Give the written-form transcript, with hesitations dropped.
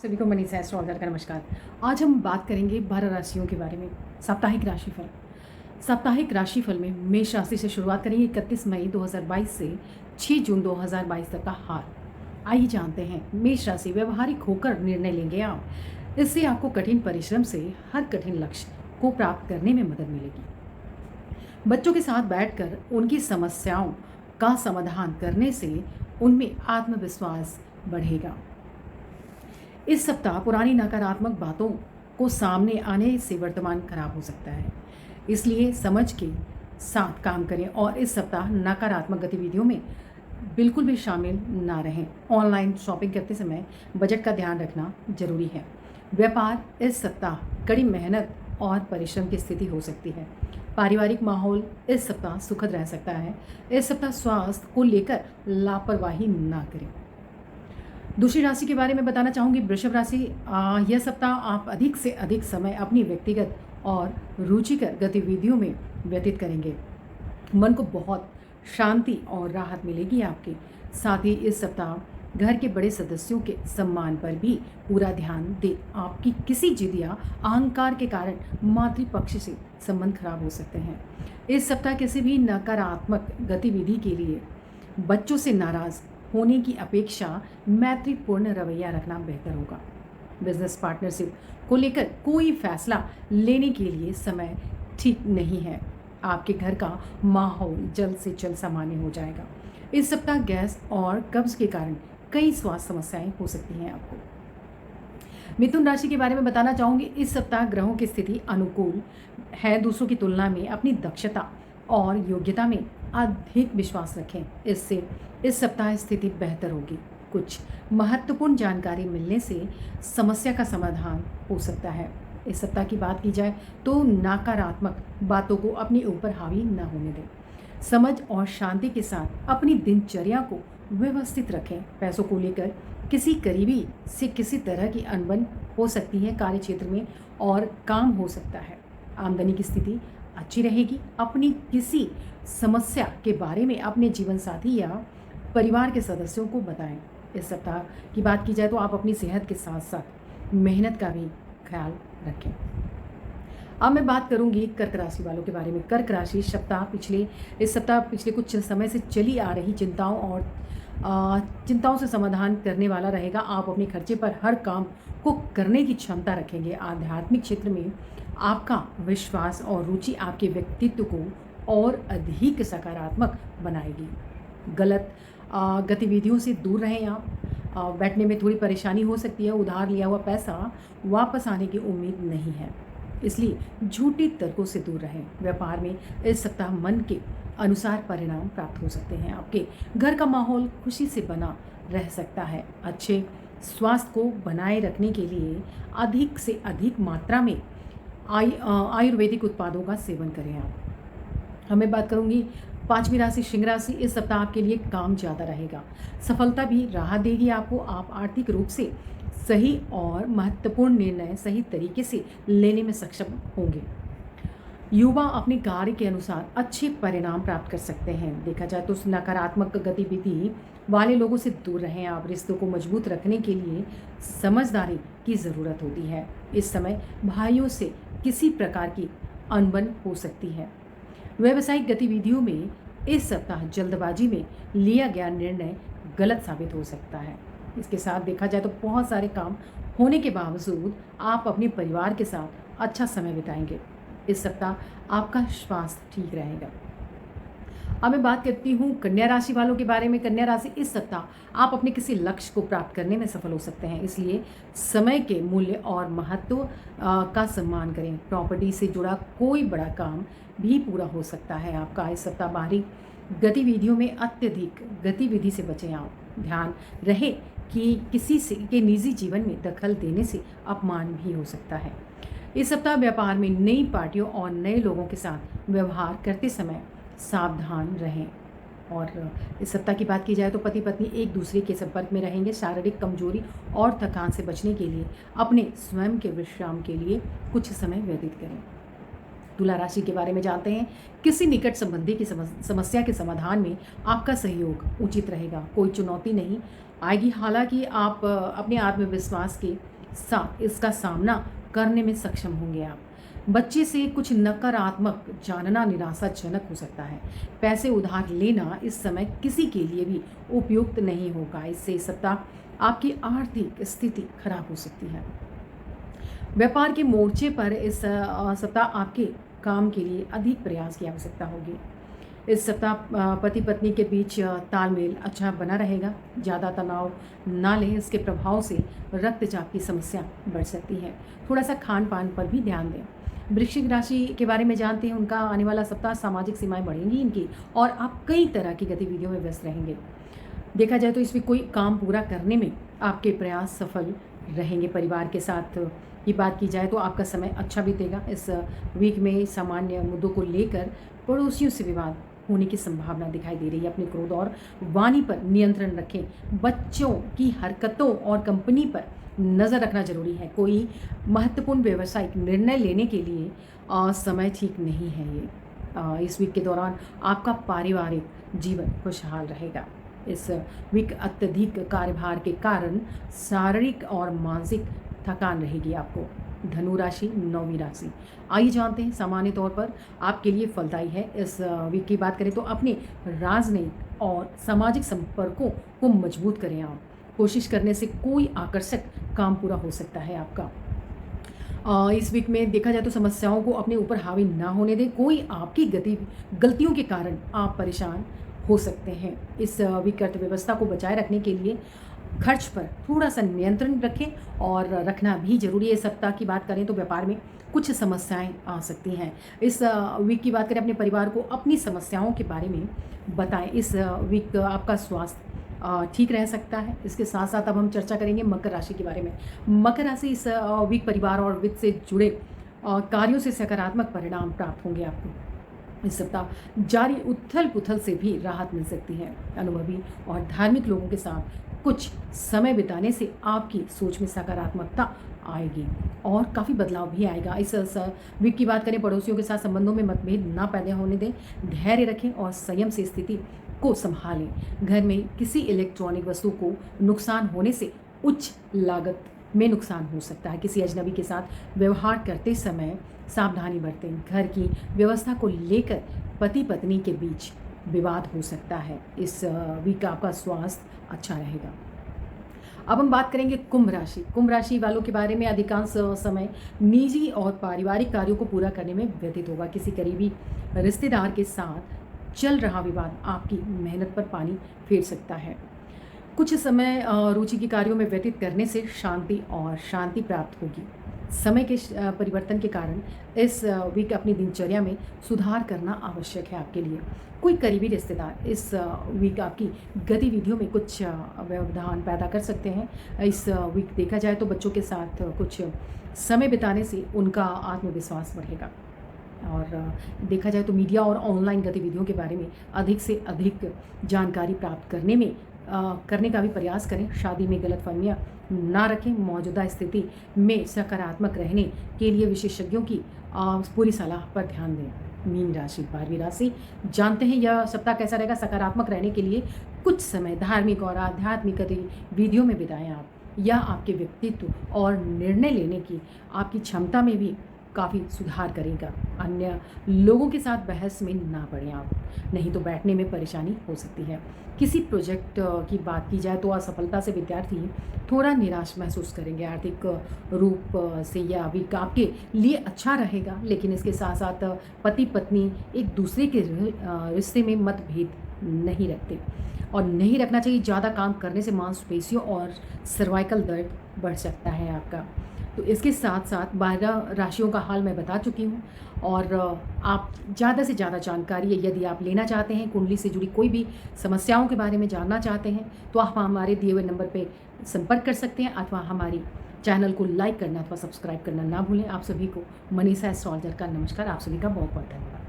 सभी को मनीषा एस्ट्रोलॉजर का नमस्कार। आज हम बात करेंगे 12 राशियों के बारे में। साप्ताहिक राशिफल। साप्ताहिक राशिफल में मेष राशि से शुरुआत करेंगे 31 मई 2022 से 6 जून 2022 तक का हाल। आइए जानते हैं। मेष राशि, व्यवहारिक होकर निर्णय लेंगे आप। इससे आपको कठिन परिश्रम से हर कठिन लक्ष्य को प्राप्त करने में मदद मिलेगी। बच्चों के साथ बैठकर उनकी समस्याओं का समाधान करने से उनमें आत्मविश्वास बढ़ेगा। इस सप्ताह पुरानी नकारात्मक बातों को सामने आने से वर्तमान खराब हो सकता है, इसलिए समझ के साथ काम करें और इस सप्ताह नकारात्मक गतिविधियों में बिल्कुल भी शामिल ना रहें। ऑनलाइन शॉपिंग करते समय बजट का ध्यान रखना जरूरी है। व्यापार, इस सप्ताह कड़ी मेहनत और परिश्रम की स्थिति हो सकती है। पारिवारिक माहौल इस सप्ताह सुखद रह सकता है। इस सप्ताह स्वास्थ्य को लेकर लापरवाही ना करें। दूसरी राशि के बारे में बताना चाहूँगी, वृषभ राशि। यह सप्ताह आप अधिक से अधिक समय अपनी व्यक्तिगत और रुचिकर गतिविधियों में व्यतीत करेंगे। मन को बहुत शांति और राहत मिलेगी आपके। साथ ही इस सप्ताह घर के बड़े सदस्यों के सम्मान पर भी पूरा ध्यान दें। आपकी किसी जिद या अहंकार के कारण मातृपक्ष से संबंध खराब हो सकते हैं। इस सप्ताह किसी भी नकारात्मक गतिविधि के लिए बच्चों से नाराज होने की अपेक्षा मैत्रीपूर्ण रवैया रखना बेहतर होगा। बिजनेस पार्टनरशिप को लेकर कोई फैसला लेने के लिए समय ठीक नहीं है। आपके घर का माहौल जल्द से जल्द सामान्य हो जाएगा। इस सप्ताह गैस और कब्ज के कारण कई स्वास्थ्य समस्याएं हो सकती हैं आपको। मिथुन राशि के बारे में बताना चाहूँगी, इस सप्ताह ग्रहों की स्थिति अनुकूल है। दूसरों की तुलना में अपनी दक्षता और योग्यता में अधिक विश्वास रखें। इससे इस सप्ताह स्थिति बेहतर होगी। कुछ महत्वपूर्ण जानकारी मिलने से समस्या का समाधान हो सकता है। इस सप्ताह की बात की जाए तो नकारात्मक बातों को अपने ऊपर हावी न होने दें। समझ और शांति के साथ अपनी दिनचर्या को व्यवस्थित रखें। पैसों को लेकर किसी करीबी से किसी तरह की अनबन हो सकती है। कार्य क्षेत्र में और काम हो सकता है। आमदनी की स्थिति अच्छी रहेगी। अपनी किसी समस्या के बारे में अपने जीवन साथी या परिवार के सदस्यों को बताएं। इस सप्ताह की बात की जाए तो आप अपनी सेहत के साथ साथ मेहनत का भी ख्याल रखें। अब मैं बात करूंगी कर्क राशि वालों के बारे में। कर्क राशि इस सप्ताह पिछले कुछ समय से चली आ रही चिंताओं से समाधान करने वाला रहेगा। आप अपने खर्चे पर हर काम को करने की क्षमता रखेंगे। आध्यात्मिक क्षेत्र में आपका विश्वास और रुचि आपके व्यक्तित्व को और अधिक सकारात्मक बनाएगी। गलत गतिविधियों से दूर रहें आप। बैठने में थोड़ी परेशानी हो सकती है। उधार लिया हुआ पैसा वापस आने की उम्मीद नहीं है, इसलिए झूठी तर्कों से दूर रहें। व्यापार में इस सप्ताह मन के अनुसार परिणाम प्राप्त हो सकते हैं। आपके घर का माहौल खुशी से बना रह सकता है। अच्छे स्वास्थ्य को बनाए रखने के लिए अधिक से अधिक मात्रा में आयुर्वेदिक उत्पादों का सेवन करें आप। हमें बात करूंगी पांचवी राशि सिंह राशि। इस सप्ताह आपके लिए काम ज़्यादा रहेगा। सफलता भी राहत देगी आपको। आप आर्थिक रूप से सही और महत्वपूर्ण निर्णय सही तरीके से लेने में सक्षम होंगे। युवा अपने कार्य के अनुसार अच्छे परिणाम प्राप्त कर सकते हैं। देखा जाए तो नकारात्मक गतिविधि वाले लोगों से दूर रहें आप। रिश्तों को मजबूत रखने के लिए समझदारी की ज़रूरत होती है। इस समय भाइयों से किसी प्रकार की अनबन हो सकती है। व्यावसायिक गतिविधियों में इस सप्ताह जल्दबाजी में लिया गया निर्णय गलत साबित हो सकता है। इसके साथ देखा जाए तो बहुत सारे काम होने के बावजूद आप अपने परिवार के साथ अच्छा समय बिताएंगे। इस सप्ताह आपका स्वास्थ्य ठीक रहेगा। अब मैं बात करती हूँ कन्या राशि वालों के बारे में। कन्या राशि, इस सप्ताह आप अपने किसी लक्ष्य को प्राप्त करने में सफल हो सकते हैं, इसलिए समय के मूल्य और महत्व का सम्मान करें। प्रॉपर्टी से जुड़ा कोई बड़ा काम भी पूरा हो सकता है आपका। इस सप्ताह बाहरी गतिविधियों में अत्यधिक गतिविधि से बचें आप। ध्यान रहे कि किसी से के निजी जीवन में दखल देने से अपमान भी हो सकता है। इस सप्ताह व्यापार में नई पार्टियों और नए लोगों के साथ व्यवहार करते समय सावधान रहें। और इस सप्ताह की बात की जाए तो पति पत्नी एक दूसरे के संपर्क में रहेंगे। शारीरिक कमजोरी और थकान से बचने के लिए अपने स्वयं के विश्राम के लिए कुछ समय व्यतीत करें। तुला राशि के बारे में जानते हैं। किसी निकट संबंधी की समस्या के समाधान में आपका सहयोग उचित रहेगा। कोई चुनौती नहीं आएगी। हालांकि आप अपने आत्मविश्वास के साथ इसका सामना करने में सक्षम होंगे आप। बच्चे से कुछ नकारात्मक जानना निराशाजनक हो सकता है। पैसे उधार लेना इस समय किसी के लिए भी उपयुक्त नहीं होगा। इससे इस सप्ताह आपकी आर्थिक स्थिति खराब हो सकती है। व्यापार के मोर्चे पर इस सप्ताह आपके काम के लिए अधिक प्रयास की आवश्यकता होगी। इस सप्ताह पति पत्नी के बीच तालमेल अच्छा बना रहेगा। ज़्यादा तनाव ना लें, इसके प्रभाव से रक्तचाप की समस्या बढ़ सकती है। थोड़ा सा खान पान पर भी ध्यान दें। वृश्चिक राशि के बारे में जानते हैं। उनका आने वाला सप्ताह सामाजिक सीमाएं बढ़ेंगी इनकी, और आप कई तरह की गतिविधियों में व्यस्त रहेंगे। देखा जाए तो इसमें कोई काम पूरा करने में आपके प्रयास सफल रहेंगे। परिवार के साथ की बात की जाए तो आपका समय अच्छा बीतेगा। इस वीक में सामान्य मुद्दों को लेकर पड़ोसियों से विवाद होने की संभावना दिखाई दे रही है। अपने क्रोध और वाणी पर नियंत्रण रखें। बच्चों की हरकतों और कंपनी पर नज़र रखना जरूरी है। कोई महत्वपूर्ण व्यावसायिक निर्णय लेने के लिए समय ठीक नहीं है ये। इस वीक के दौरान आपका पारिवारिक जीवन खुशहाल रहेगा। इस वीक अत्यधिक कार्यभार के कारण शारीरिक और मानसिक थकान रहेगी आपको। धनु राशि 9वीं राशि। आइए जानते हैं सामान्य तौर पर आपके लिए फलदायी है। इस वीक की बात करें तो अपने राजनयिक और सामाजिक संपर्कों को मजबूत करें। आप कोशिश करने से कोई आकर्षक काम पूरा हो सकता है आपका। इस वीक में देखा जाए तो समस्याओं को अपने ऊपर हावी ना होने दें। कोई आपकी गलतियों के कारण आप परेशान हो सकते हैं। इस वीक अर्थव्यवस्था को बचाए रखने के लिए खर्च पर थोड़ा सा नियंत्रण रखें, और रखना भी जरूरी है। सप्ताह की बात करें तो व्यापार में कुछ समस्याएं आ सकती हैं। इस वीक की बात करें, अपने परिवार को अपनी समस्याओं के बारे में बताएं। इस वीक आपका स्वास्थ्य ठीक रह सकता है। इसके साथ साथ अब हम चर्चा करेंगे मकर राशि के बारे में। मकर राशि इस वीक परिवार और वित्त से जुड़े कार्यों से सकारात्मक परिणाम प्राप्त होंगे आपको। इस सप्ताह जारी उथल पुथल से भी राहत मिल सकती है। अनुभवी और धार्मिक लोगों के साथ कुछ समय बिताने से आपकी सोच में सकारात्मकता आएगी और काफ़ी बदलाव भी आएगा। इस वीक की बात करें, पड़ोसियों के साथ संबंधों में मतभेद ना पैदा होने दें। धैर्य रखें और संयम से स्थिति को संभालें। घर में किसी इलेक्ट्रॉनिक वस्तु को नुकसान होने से उच्च लागत में नुकसान हो सकता है। किसी अजनबी के साथ व्यवहार करते समय सावधानी बरतें। घर की व्यवस्था को लेकर पति पत्नी के बीच विवाद हो सकता है। इस वीक आपका स्वास्थ्य अच्छा रहेगा। अब हम बात करेंगे कुंभ राशि। कुंभ राशि वालों के बारे में अधिकांश समय निजी और पारिवारिक कार्यों को पूरा करने में व्यतीत होगा। किसी करीबी रिश्तेदार के साथ चल रहा विवाद आपकी मेहनत पर पानी फेर सकता है। कुछ समय रुचि के कार्यों में व्यतीत करने से शांति प्राप्त होगी। समय के परिवर्तन के कारण इस वीक अपनी दिनचर्या में सुधार करना आवश्यक है आपके लिए। कोई करीबी रिश्तेदार इस वीक आपकी गतिविधियों में कुछ व्यवधान पैदा कर सकते हैं। इस वीक देखा जाए तो बच्चों के साथ कुछ समय बिताने से उनका आत्मविश्वास बढ़ेगा। और देखा जाए तो मीडिया और ऑनलाइन गतिविधियों के बारे में अधिक से अधिक जानकारी प्राप्त करने का भी प्रयास करें। शादी में गलतफहमियां ना रखें। मौजूदा स्थिति में सकारात्मक रहने के लिए विशेषज्ञों की पूरी सलाह पर ध्यान दें। मीन राशि 12वीं राशि। जानते हैं यह सप्ताह कैसा रहेगा। सकारात्मक रहने के लिए कुछ समय धार्मिक और आध्यात्मिक गतिविधियों में बिताएं आप। यह आपके व्यक्तित्व और निर्णय लेने की आपकी क्षमता में भी काफ़ी सुधार करेगा। अन्य लोगों के साथ बहस में ना पड़ें आप, नहीं तो बैठने में परेशानी हो सकती है। किसी प्रोजेक्ट की बात की जाए तो असफलता से विद्यार्थी थोड़ा निराश महसूस करेंगे। आर्थिक रूप से यह वीक आपके लिए अच्छा रहेगा, लेकिन इसके साथ साथ पति पत्नी एक दूसरे के रिश्ते में मतभेद नहीं रखते और नहीं रखना चाहिए। ज़्यादा काम करने से मांसपेशियों और सर्वाइकल दर्द बढ़ सकता है आपका। तो इसके साथ साथ 12 राशियों का हाल मैं बता चुकी हूँ, और आप ज़्यादा से ज़्यादा जानकारी यदि आप लेना चाहते हैं, कुंडली से जुड़ी कोई भी समस्याओं के बारे में जानना चाहते हैं, तो आप हमारे दिए हुए नंबर पे संपर्क कर सकते हैं, अथवा हमारी चैनल को लाइक करना अथवा सब्सक्राइब करना ना भूलें। आप सभी को मनीषा एस्ट्रोलॉजर का नमस्कार। आप सभी का बहुत बहुत धन्यवाद।